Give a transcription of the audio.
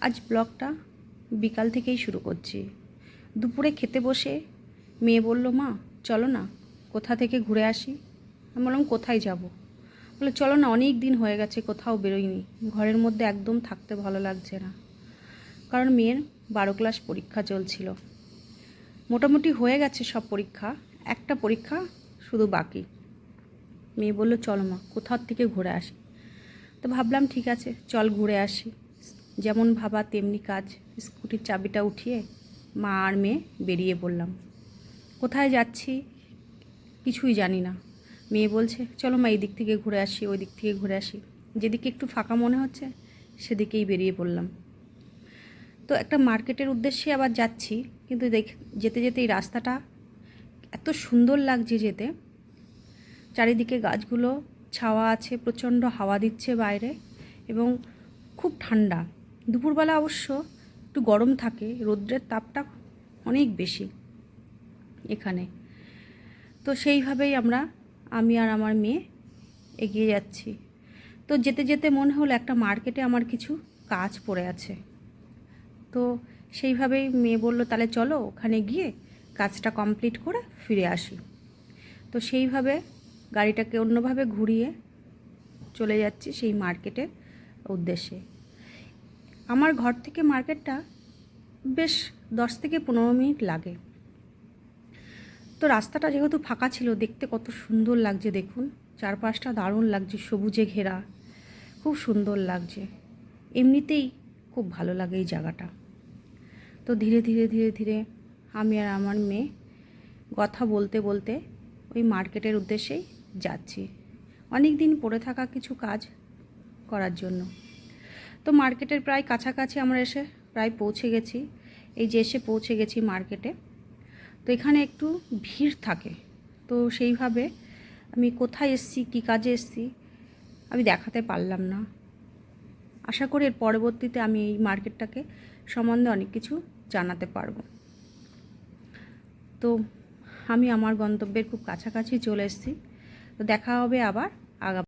আজ ব্লগটা বিকাল থেকেই শুরু করছি। দুপুরে খেতে বসে মেয়ে বলল, মা চলো না কোথা থেকে ঘুরে আসি। আমি বললাম, কোথায় যাব? বলে, চলো না, অনেক দিন হয়ে গেছে কোথাও বেরোইনি, ঘরের মধ্যে একদম থাকতে ভালো লাগছে না। কারণ মেয়ের 12 ক্লাস পরীক্ষা চলছিল, মোটামুটি হয়ে গেছে সব পরীক্ষা, একটা পরীক্ষা শুধু বাকি। মেয়ে বলল, চলো মা কোথাও থেকে ঘুরে আসি। তো ভাবলাম ঠিক আছে, চল ঘুরে আসি। যেমন ভাবা তেমনি কাজ, স্কুটির চাবিটা উঠিয়ে মা আর মেয়ে বেরিয়ে পড়লাম। কোথায় যাচ্ছি কিছুই জানি না। মেয়ে বলছে, চলো মা এই দিক থেকে ঘুরে আসি, ওই দিক থেকে ঘুরে আসি। যেদিকে একটু ফাঁকা মনে হচ্ছে সেদিকেই বেরিয়ে পড়লাম। তো একটা মার্কেটের উদ্দেশ্যে আবার যাচ্ছি, কিন্তু যেতে যেতে এই রাস্তাটা এত সুন্দর লাগছে যেতে। চারিদিকে গাছগুলো, ছাওয়া আছে, প্রচণ্ড হাওয়া দিচ্ছে বাইরে এবং খুব ঠান্ডা। দুপুরবেলা অবশ্য একটু গরম থাকে, রৌদ্রের তাপটা অনেক বেশি এখানে। তো সেইভাবেই আমি আর আমার মেয়ে এগিয়ে যাচ্ছি। তো যেতে যেতে মনে হলো একটা মার্কেটে আমার কিছু কাজ পড়ে আছে। তো সেইভাবেই মেয়ে বলল, তাহলে চলো ওখানে গিয়ে কাজটা কমপ্লিট করে ফিরে আসি। তো সেইভাবে গাড়িটাকে অন্যভাবে ঘুরিয়ে চলে যাচ্ছি সেই মার্কেটের উদ্দেশ্যে। আমার ঘর থেকে মার্কেটটা বেশ 10 থেকে 15 মিনিট লাগে। তো রাস্তাটা যেহেতু ফাঁকা ছিল, দেখতে কত সুন্দর লাগছে দেখুন, চারপাশটা দারুণ লাগছে, সবুজে ঘেরা, খুব সুন্দর লাগছে। এমনিতেই খুব ভালো লাগে এই জায়গাটা। তো ধীরে ধীরে ধীরে ধীরে আমি আর আমার মেয়ে কথা বলতে বলতে ওই মার্কেটের উদ্দেশ্যেই যাচ্ছি, অনেক দিন পড়ে থাকা কিছু কাজ করার জন্য। তো মার্কেটের প্রায় কাছাকাছি আমরা এসে প্রায় পৌঁছে গেছি। এই যে এসে পৌঁছে গেছি মার্কেটে। তো এখানে একটু ভিড় থাকে, তো সেইভাবে আমি কোথায় এসেছি, কী কাজে এসেছি আমি দেখাতে পারলাম না। আশা করি এর পরবর্তীতে আমি এই মার্কেটটাকে সম্বন্ধে অনেক কিছু জানাতে পারবো। তো আমি আমার গন্তব্যের খুব কাছাকাছি চলে এসেছি। তো দেখা হবে আবার আগামী